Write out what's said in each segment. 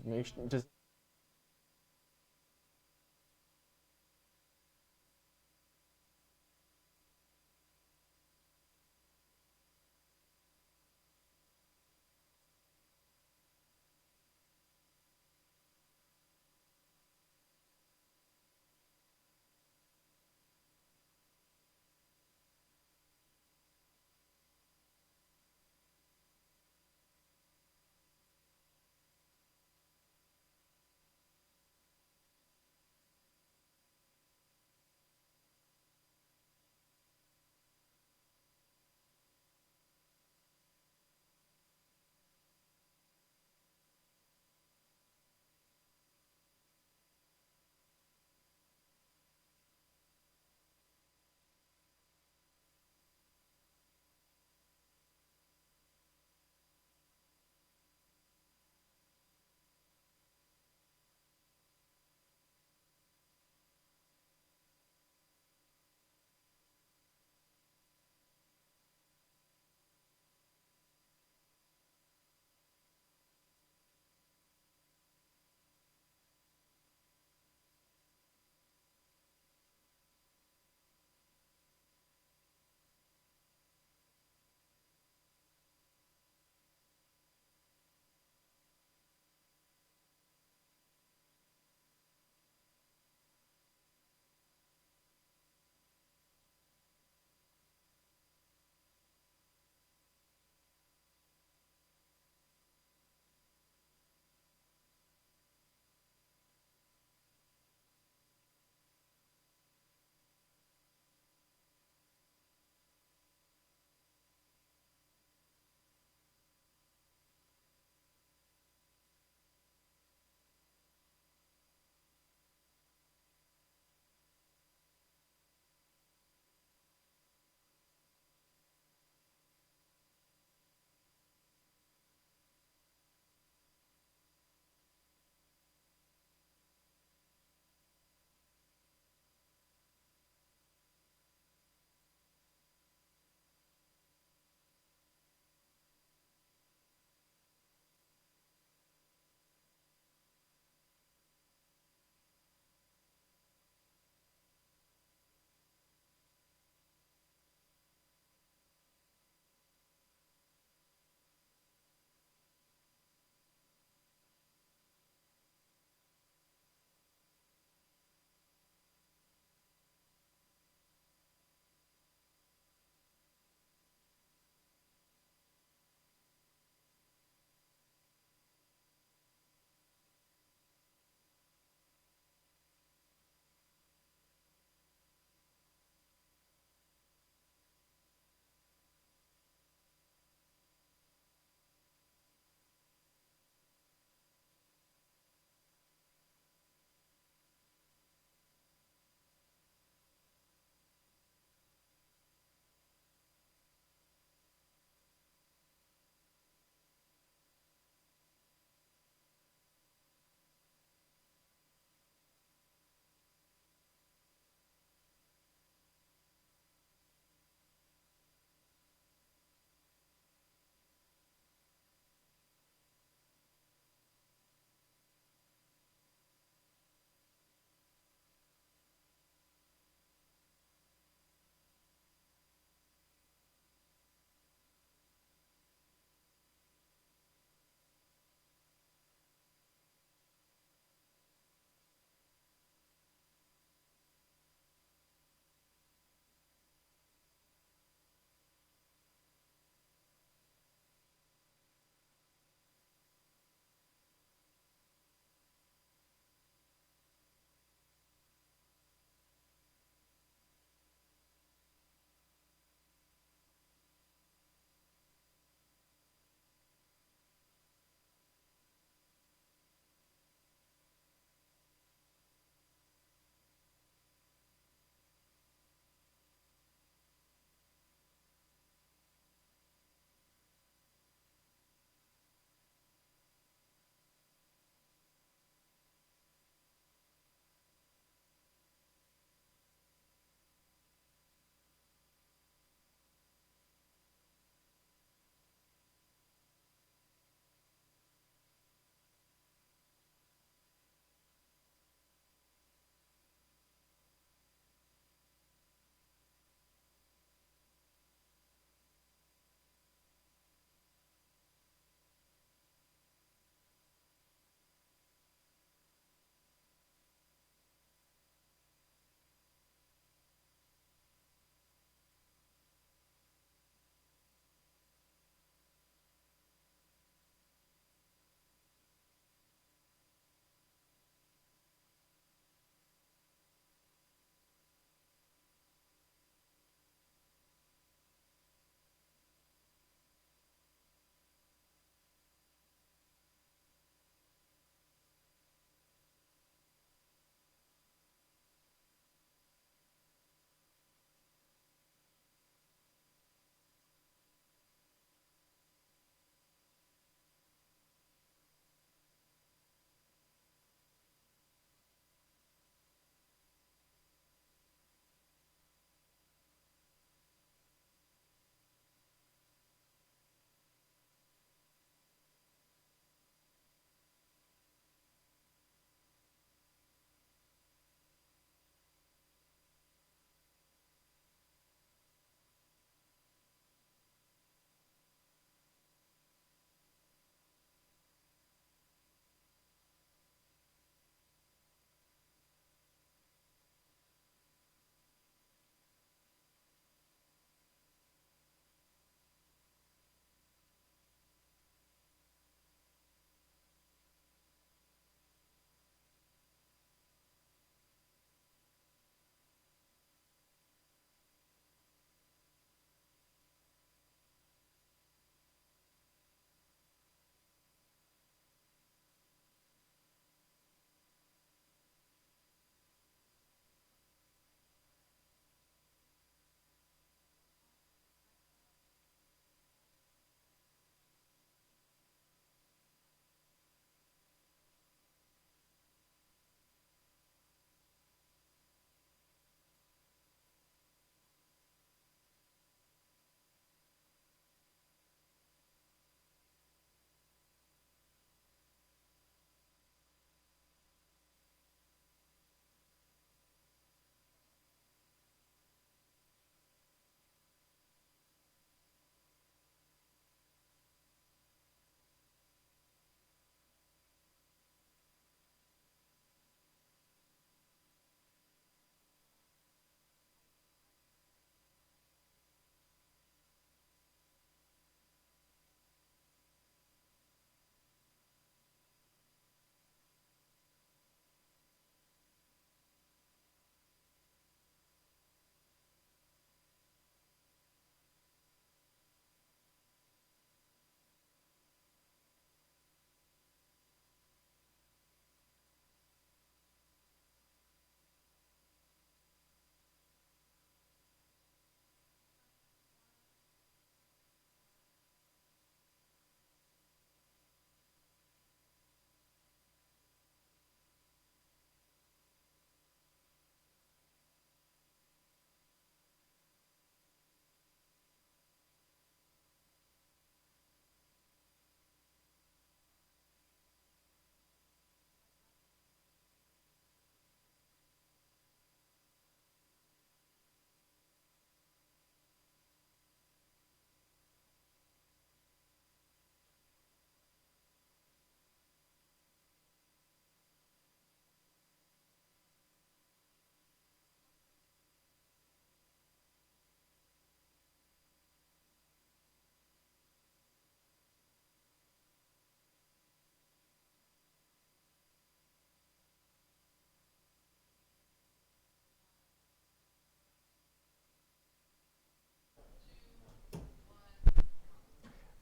make sure, just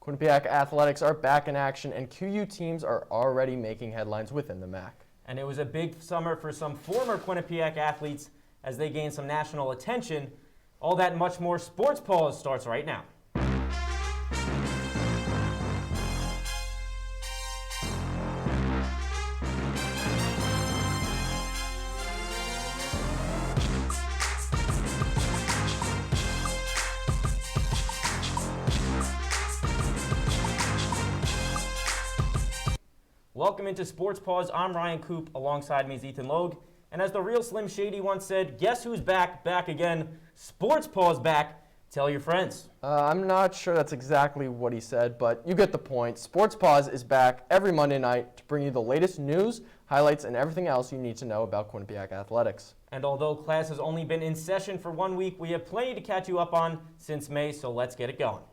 Quinnipiac athletics are back in action, and QU teams are already making headlines within the MAC. And it was a big summer for some former Quinnipiac athletes as they gained some national attention. All that and much more. Sports Paws starts right now. Welcome into Sports Paws. I'm Ryan Coop. Alongside me is Ethan Logue. And as the real Slim Shady once said, guess who's back? Back again. Sports Paws back. Tell your friends. I'm not sure that's exactly what he said, but you get the point. Sports Paws is back every Monday night to bring you the latest news, highlights, and everything else you need to know about Quinnipiac athletics. And although class has only been in session for 1 week, we have plenty to catch you up on since May, so let's get it going.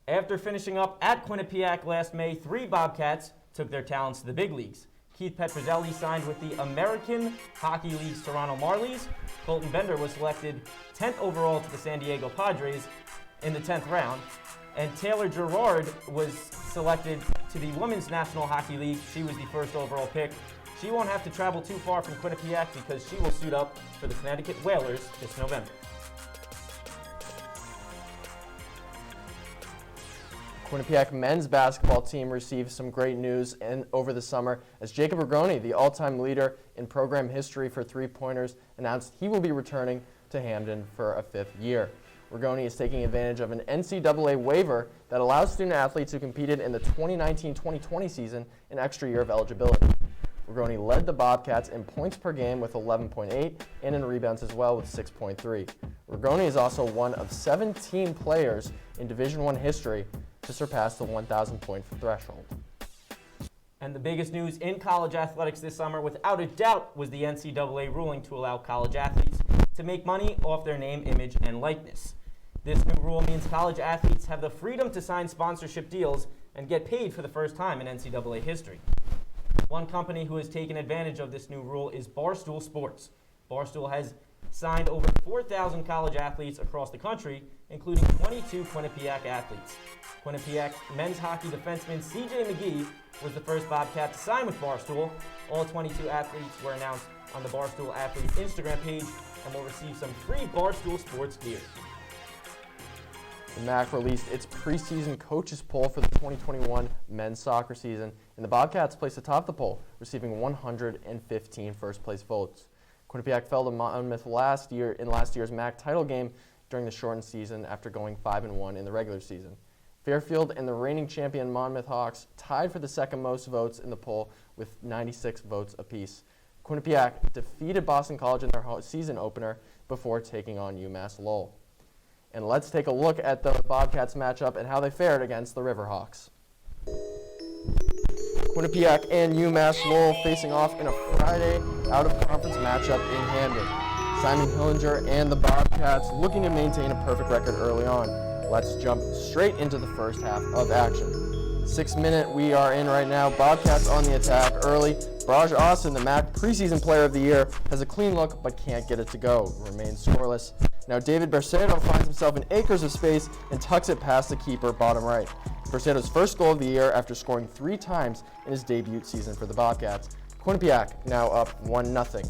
After finishing up at Quinnipiac last May, 3 Bobcats took their talents to the big leagues. Keith Petruzzelli signed with the American Hockey League's Toronto Marlies. Colton Bender was selected 10th overall to the San Diego Padres in the 10th round. And Taylor Gerard was selected to the Women's National Hockey League. She was the first overall pick. She won't have to travel too far from Quinnipiac because she will suit up for the Connecticut Whalers this November. Quinnipiac men's basketball team received some great news over the summer as Jacob Rigoni, the all-time leader in program history for three-pointers, announced he will be returning to Hamden for a 5th year. Rigoni is taking advantage of an NCAA waiver that allows student-athletes who competed in the 2019-2020 season an extra year of eligibility. Rigoni led the Bobcats in points per game with 11.8 and in rebounds as well with 6.3. Rigoni is also one of 17 players in Division I history to surpass the 1,000 point threshold. And the biggest news in college athletics this summer, without a doubt, was the NCAA ruling to allow college athletes to make money off their name, image, and likeness. This new rule means college athletes have the freedom to sign sponsorship deals and get paid for the first time in NCAA history. One company who has taken advantage of this new rule is Barstool Sports. Barstool has signed over 4,000 college athletes across the country, including 22 Quinnipiac athletes. Quinnipiac men's hockey defenseman C.J. McGee was the first Bobcat to sign with Barstool. All 22 athletes were announced on the Barstool Athletes Instagram page and will receive some free Barstool Sports gear. The MAC released its preseason coaches poll for the 2021 men's soccer season, and the Bobcats placed atop the poll, receiving 115 first-place votes. Quinnipiac fell to Monmouth last year's MAC title game during the shortened season after going 5-1 in the regular season. Fairfield and the reigning champion Monmouth Hawks tied for the second most votes in the poll with 96 votes apiece. Quinnipiac defeated Boston College in their season opener before taking on UMass Lowell. And let's take a look at the Bobcats matchup and how they fared against the Riverhawks. Quinnipiac and UMass Lowell facing off in a Friday out-of-conference matchup in Hamden. Simon Hillinger and the Bobcats looking to maintain a perfect record early on. Let's jump straight into the first half of action. 6th minute we are in right now. Bobcats on the attack early. Braj Austin, the MAC preseason player of the year, has a clean look but can't get it to go. Remains scoreless. Now David Bercedo finds himself in acres of space and tucks it past the keeper bottom right. Bercedo's first goal of the year after scoring 3 times in his debut season for the Bobcats. Quinnipiac now up 1-0.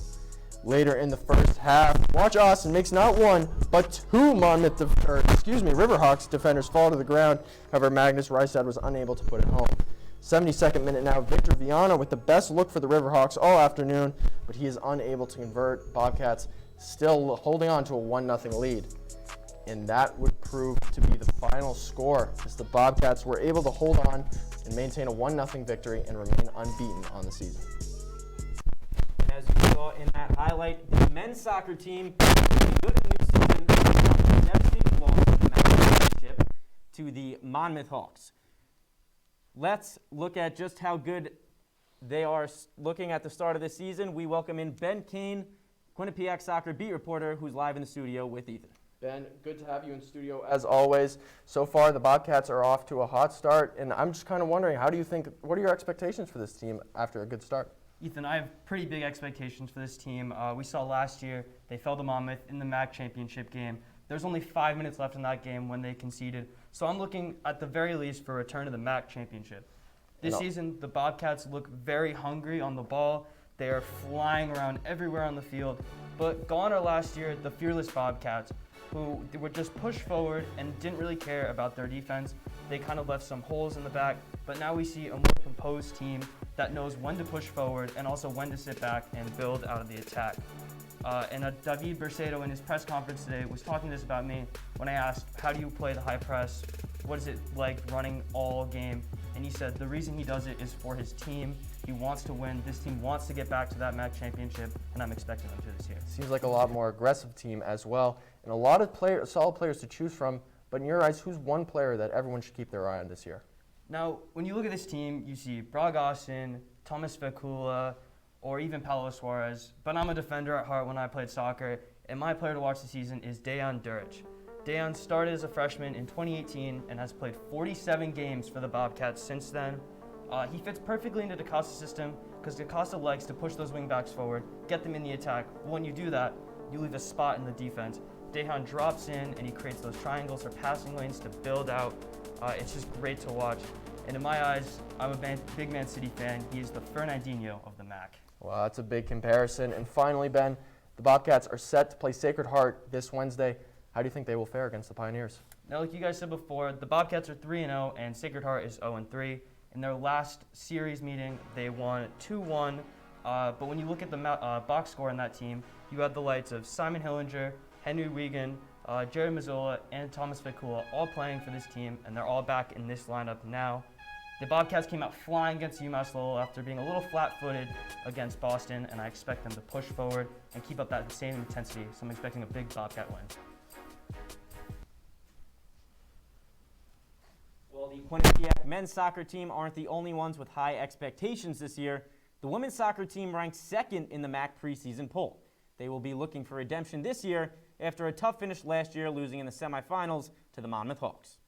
Later in the first half, watch Austin makes not one, but 2 Riverhawks defenders fall to the ground. However, Magnus Reistad was unable to put it home. 72nd minute now, Victor Viana with the best look for the Riverhawks all afternoon, but he is unable to convert. Bobcats still holding on to a 1-0 lead. And that would prove to be the final score as the Bobcats were able to hold on and maintain a 1-0 victory and remain unbeaten on the season. As you saw in that highlight, the men's soccer team doing good in the new season, a devastating loss in the MAC championship to the Monmouth Hawks. Let's look at just how good they are looking at the start of the season. We welcome in Ben Kane, Quinnipiac soccer beat reporter, who's live in the studio with Ethan. Ben, good to have you in studio as always. So far, the Bobcats are off to a hot start, and I'm just kind of wondering, what are your expectations for this team after a good start? Ethan, I have pretty big expectations for this team. We saw last year they fell to Monmouth in the MAC championship game, There's only 5 minutes left in that game when they conceded. So I'm looking at the very least for a return to the MAC championship. This season, the Bobcats look very hungry on the ball. They are flying around everywhere on the field. But gone are last year the fearless Bobcats, who would just push forward and didn't really care about their defense. They kind of left some holes in the back. But now we see a more composed team that knows when to push forward and also when to sit back and build out of the attack. David Bercedo in his press conference today was talking this about me when I asked, how do you play the high press? What is it like running all game? And he said the reason he does it is for his team. He wants to win. This team wants to get back to that MAC championship, and I'm expecting them to this year. Seems like a lot more aggressive team as well, and a lot of solid players to choose from. But in your eyes, who's one player that everyone should keep their eye on this year? Now, when you look at this team, you see Brog Austin, Thomas Vekula, or even Paulo Suarez. But I'm a defender at heart when I played soccer, and my player to watch this season is Dejan Duric. Dejan started as a freshman in 2018 and has played 47 games for the Bobcats since then. He fits perfectly into DaCosta's system because DaCosta likes to push those wingbacks forward, get them in the attack. But when you do that, you leave a spot in the defense. Dejan drops in and he creates those triangles or passing lanes to build out. It's just great to watch. And in my eyes, I'm a big Man City fan. He is the Fernandinho of the MAC. Well, that's a big comparison. And finally, Ben, the Bobcats are set to play Sacred Heart this Wednesday. How do you think they will fare against the Pioneers? Now, like you guys said before, the Bobcats are 3-0 and Sacred Heart is 0-3. In their last series meeting, they won 2-1. But when you look at the box score in that team, you have the likes of Simon Hillinger, Henry Wiegand, Jared Mazzola, and Thomas Vekula all playing for this team, and they're all back in this lineup now. The Bobcats came out flying against UMass Lowell after being a little flat-footed against Boston, and I expect them to push forward and keep up that same intensity, so I'm expecting a big Bobcat win. Well, the Quinnipiac men's soccer team aren't the only ones with high expectations this year. The women's soccer team ranked second in the MAC preseason poll. They will be looking for redemption this year after a tough finish last year, losing in the semifinals to the Monmouth Hawks.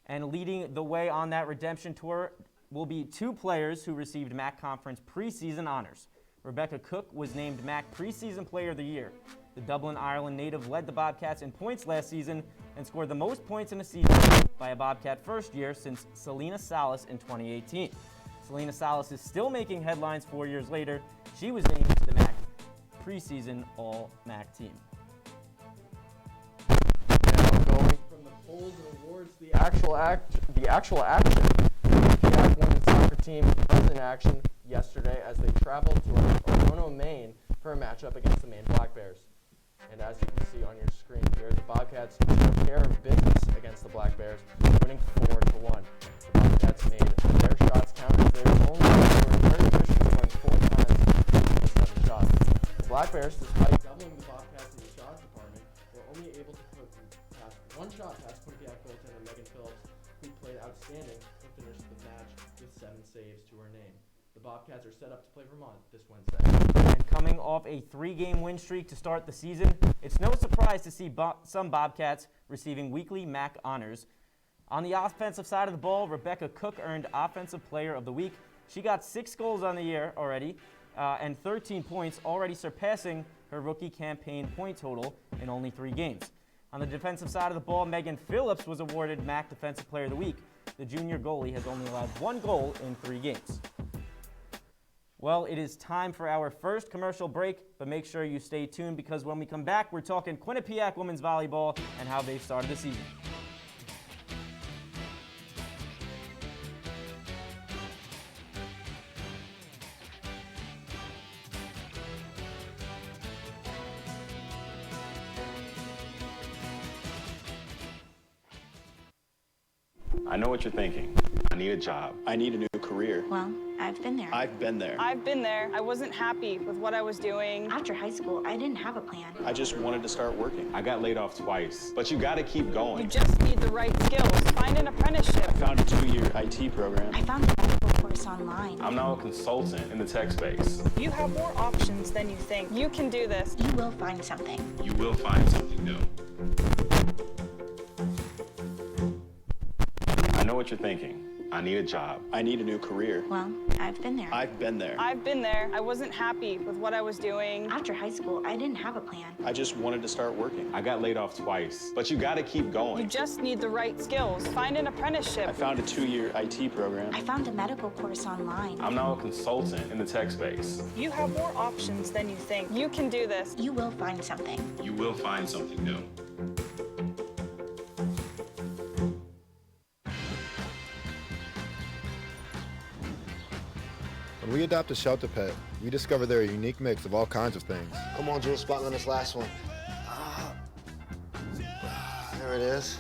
And leading the way on that redemption tour will be two players who received MAC Conference preseason honors. Rebecca Cook was named MAC Preseason Player of the Year. The Dublin, Ireland native led the Bobcats in points last season and scored the most points in a season by a Bobcat first year since Selena Salas in 2018. Selena Salas is still making headlines 4 years later. She was named to the MAC preseason All-MAC team. Now going from the polls and awards to the actual action. The Quinnipiac women's soccer team was in action yesterday as they traveled to Orono, Maine for a matchup against the Maine Black Bears. And as you can see on your screen here, the Bobcats took care of business against the Black Bears, winning 4-1. The Bobcats made their shots count as they were very efficient, scoring 4 times with 7 shots. The Black Bears, despite doubling the Bobcats in the shots department, were only able to put past one shot past Quinnipiac goaltender Megan Phillips, who played outstanding and finished the match with 7 saves to her name. The Bobcats are set up to play Vermont this Wednesday. And coming off a 3-game win streak to start the season, it's no surprise to see some Bobcats receiving weekly MAC honors. On the offensive side of the ball, Rebecca Cook earned Offensive Player of the Week. She got 6 goals on the year already and 13 points, already surpassing her rookie campaign point total in only 3 games. On the defensive side of the ball, Megan Phillips was awarded MAC Defensive Player of the Week. The junior goalie has only allowed 1 goal in 3 games. Well, it is time for our first commercial break, but make sure you stay tuned because when we come back, we're talking Quinnipiac women's volleyball and how they've started the season. I know what you're thinking. I need a job. I need a new career. Well, I've been there. I've been there. I've been there. I wasn't happy with what I was doing. After high school, I didn't have a plan. I just wanted to start working. I got laid off twice, but you gotta keep going. You just need the right skills. Find an apprenticeship. I found a 2-year IT program. I found a medical course online. I'm now a consultant in the tech space. You have more options than you think. You can do this. You will find something. You will find something new. I know what you're thinking. I need a job. I need a new career. Well, I've been there. I've been there. I've been there. I wasn't happy with what I was doing. After high school, I didn't have a plan. I just wanted to start working. I got laid off twice, but you gotta keep You going. just need the right skills. Find an apprenticeship. I found a 2-year IT program. I found a medical course online. I'm now a consultant in the tech space. You have more options than you think. You can do this. You will find something. You will find something new. When we adopt a shelter pet, we discover they're a unique mix of all kinds of things. Come on, Drew, spot on this last one. There it is.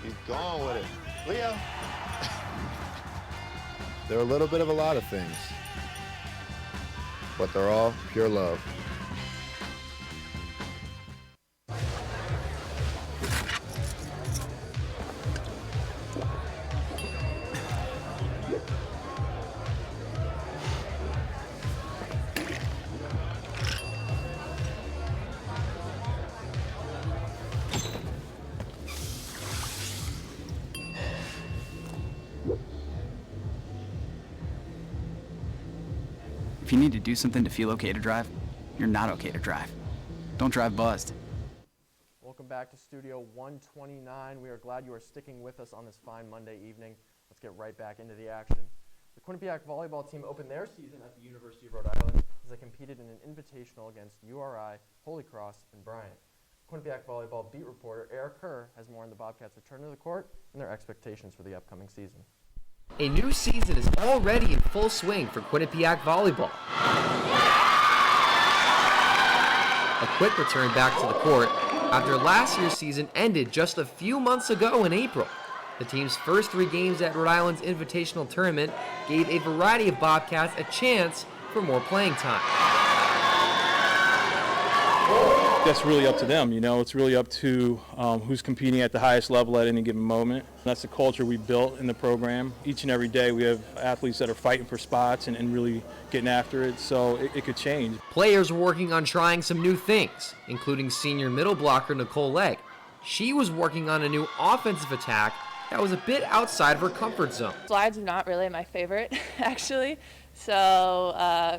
Keep going with it. Leo. They're a little bit of a lot of things, but they're all pure love. If you need to do something to feel okay to drive, you're not okay to drive. Don't drive buzzed. Welcome back to Studio 129. We are glad you are sticking with us on this fine Monday evening. Let's get right back into the action. The Quinnipiac volleyball team opened their season at the University of Rhode Island as they competed in an invitational against URI, Holy Cross, and Bryant. Quinnipiac volleyball beat reporter Eric Kerr has more on the Bobcats' return to the court and their expectations for the upcoming season. A new season is already in full swing for Quinnipiac volleyball. A quick return back to the court after last year's season ended just a few months ago in April. The team's first 3 games at Rhode Island's Invitational Tournament gave a variety of Bobcats a chance for more playing time. That's really up to them, you know. It's really up to who's competing at the highest level at any given moment. That's the culture we built in the program. Each and every day we have athletes that are fighting for spots and really getting after it, so it could change. Players were working on trying some new things, including senior middle blocker Nicole Legg. She was working on a new offensive attack that was a bit outside of her comfort zone. Slides are not really my favorite, actually. So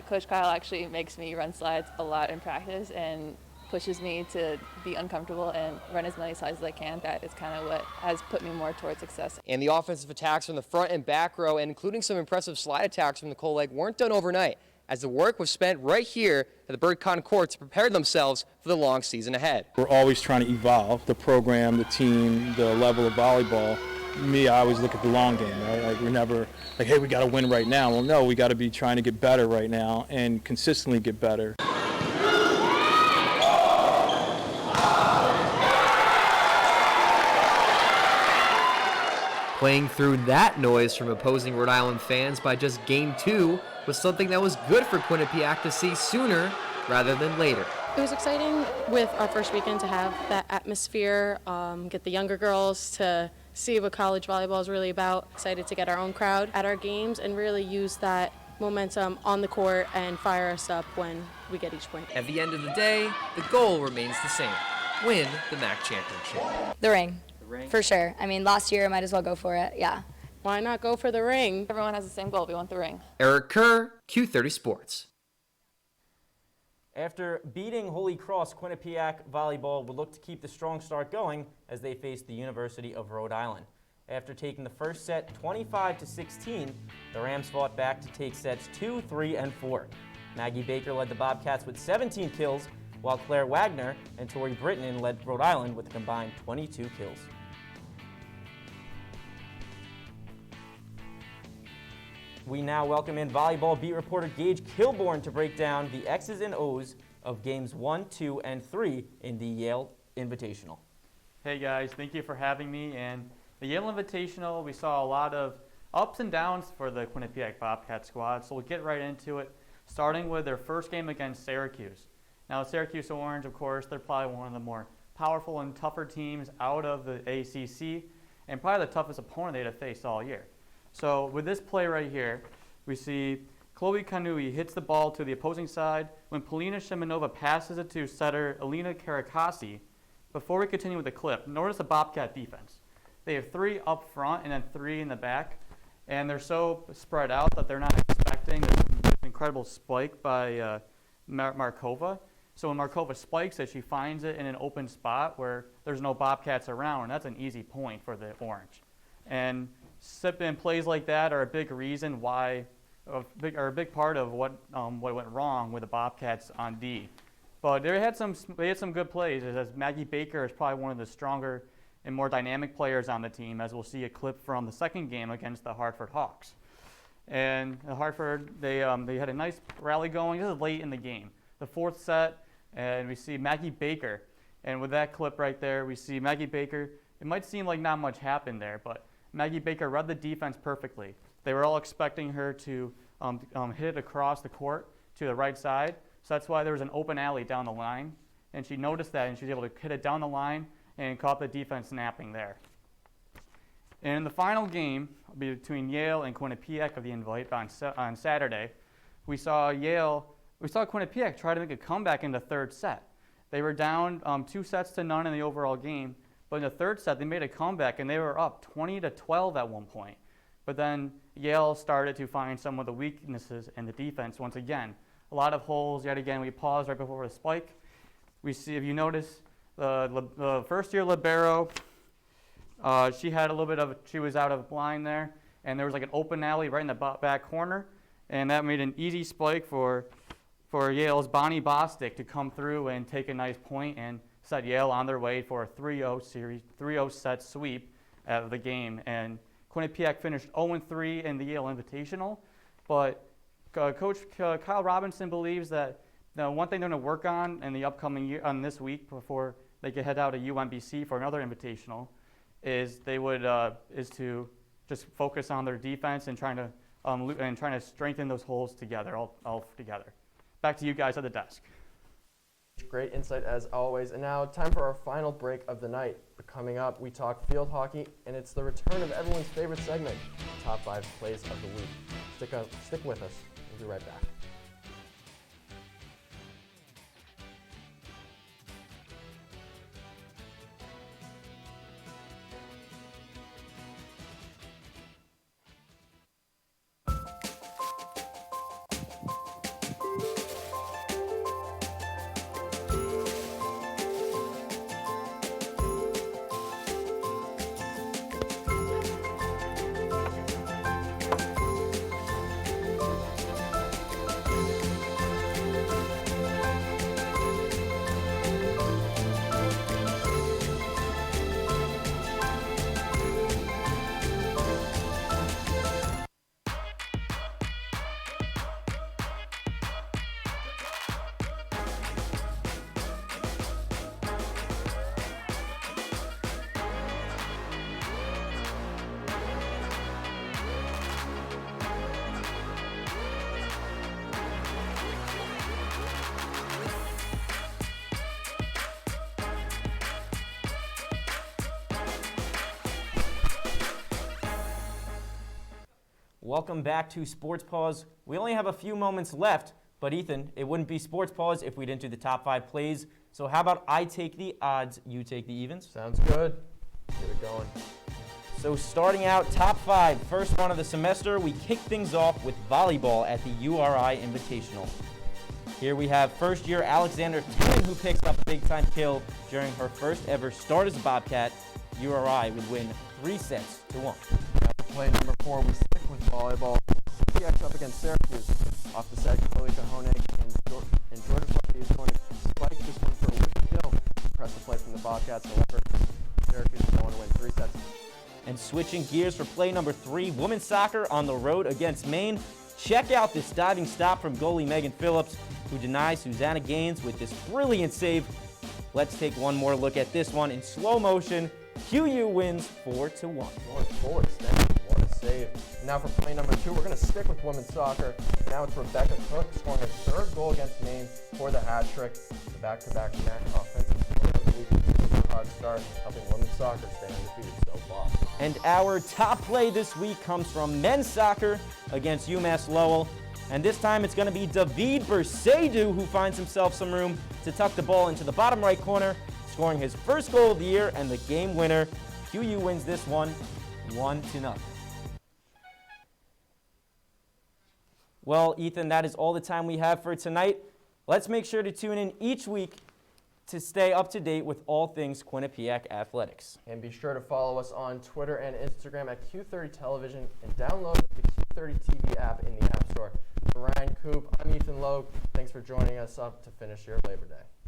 Coach Kyle actually makes me run slides a lot in practice and pushes me to be uncomfortable and run as many slides as I can. That is kind of what has put me more towards success. And the offensive attacks from the front and back row, and including some impressive slide attacks from Nicole Legg, weren't done overnight, as the work was spent right here at the Bird Con Court to prepare themselves for the long season ahead. We're always trying to evolve the program, the team, the level of volleyball. Me, I always look at the long game, right? Like, we're never like, hey, we got to win right now. Well, no, we got to be trying to get better right now and consistently get better. Playing through that noise from opposing Rhode Island fans by just Game 2 was something that was good for Quinnipiac to see sooner rather than later. It was exciting with our first weekend to have that atmosphere, get the younger girls to see what college volleyball is really about. Excited to get our own crowd at our games and really use that momentum on the court and fire us up when we get each point. At the end of the day, the goal remains the same: win the MAC championship. The ring. For sure. I mean, last year I might as well go for it, yeah. Why not go for the ring? Everyone has the same goal. We want the ring. Eric Kerr, Q30 Sports. After beating Holy Cross, Quinnipiac volleyball would look to keep the strong start going as they faced the University of Rhode Island. After taking the first set 25-16, the Rams fought back to take sets 2, 3, and 4. Maggie Baker led the Bobcats with 17 kills, while Claire Wagner and Tori Britton led Rhode Island with a combined 22 kills. We now welcome in volleyball beat reporter Gage Kilborn to break down the X's and O's of games 1, 2, and 3 in the Yale Invitational. Hey guys, thank you for having me. And the Yale Invitational, we saw a lot of ups and downs for the Quinnipiac Bobcat squad, so we'll get right into it, starting with their first game against Syracuse. Now, Syracuse Orange, of course, they're probably one of the more powerful and tougher teams out of the ACC, and probably the toughest opponent they'd have faced all year. So with this play right here, we see Chloe Kanui hits the ball to the opposing side. When Polina Shimanova passes it to setter Alina Karakasi, Before we continue with the clip, notice the Bobcat defense. They have 3 up front and then 3 in the back, and they're so spread out that they're not expecting this incredible spike by Markova. So when Markova spikes it, she finds it in an open spot where there's no Bobcats around, and that's an easy point for the Orange. And plays like that are a big reason why, a big part of what went wrong with the Bobcats on D. But they had some good plays, as Maggie Baker is probably one of the stronger and more dynamic players on the team, as we'll see a clip from the second game against the Hartford Hawks. And the Hartford, they had a nice rally going. This is late in the game, the 4th set, and we see Maggie Baker. And with that clip right there, we see Maggie Baker. It might seem like not much happened there, but Maggie Baker read the defense perfectly. They were all expecting her to hit it across the court to the right side. So that's why there was an open alley down the line. And she noticed that, and she was able to hit it down the line and caught the defense napping there. And in the final game between Yale and Quinnipiac of the invite on Saturday, we saw Quinnipiac try to make a comeback in the 3rd set. They were down 2-0 in the overall game, but in the 3rd set they made a comeback and they were up 20-12 at one point. But then Yale started to find some of the weaknesses in the defense once again. A lot of holes yet again. We paused right before the spike. We see, if you notice, the first-year libero, she was out of line there, and there was like an open alley right in the back corner, and that made an easy spike for Yale's Bonnie Bostic to come through and take a nice point and set Yale on their way for a 3-0 set sweep of the game. And Quinnipiac finished 0-3 in the Yale Invitational, but Coach Kyle Robinson believes that the one thing they're going to work on in the upcoming year, this week before they can head out to UMBC for another Invitational, is to just focus on their defense and trying to strengthen those holes together, all together. Back to you guys at the desk. Great insight as always. And now time for our final break of the night. Coming up, we talk field hockey, and it's the return of everyone's favorite segment, Top 5 Plays of the Week. Stick with us. We'll be right back. Welcome back to Sports Paws. We only have a few moments left, but Ethan, it wouldn't be Sports Paws if we didn't do the top 5 plays. So how about I take the odds, you take the evens? Sounds good. Get it going. So starting out, top 5, first one of the semester, we kick things off with volleyball at the URI Invitational. Here we have first-year Alexander Tannen, who picks up a big-time kill during her first ever start as a Bobcat. URI would win 3-1. Play number 4, we stick with volleyball. CX up against Syracuse. Off the set, Chloe Cahonig and Georgia Fluffy is going to spike this one for a wicked kill. Impressive play from the Bobcats, however, Syracuse is going to win 3 sets. And switching gears for play number 3, women's soccer on the road against Maine. Check out this diving stop from goalie Megan Phillips, who denies Susanna Gaines with this brilliant save. Let's take one more look at this one in slow motion. QU wins 4-1. Going forward, steady. What a save. And now for play number 2, we're going to stick with women's soccer. Now it's Rebecca Cook scoring her 3rd goal against Maine for the hat trick. The back-to-back MAC offensive player of the week is a hard start, helping women's soccer stay undefeated so far. And our top play this week comes from men's soccer against UMass Lowell. And this time it's going to be David Bersedu who finds himself some room to tuck the ball into the bottom right corner, scoring his first goal of the year and the game winner. QU wins this one 1-0. Well, Ethan, that is all the time we have for tonight. Let's make sure to tune in each week to stay up to date with all things Quinnipiac athletics. And be sure to follow us on Twitter and Instagram at Q30 Television and download the Q30 TV app in the App Store. For Ryan Coop, I'm Ethan Logue. Thanks for joining us up to finish your Labor Day.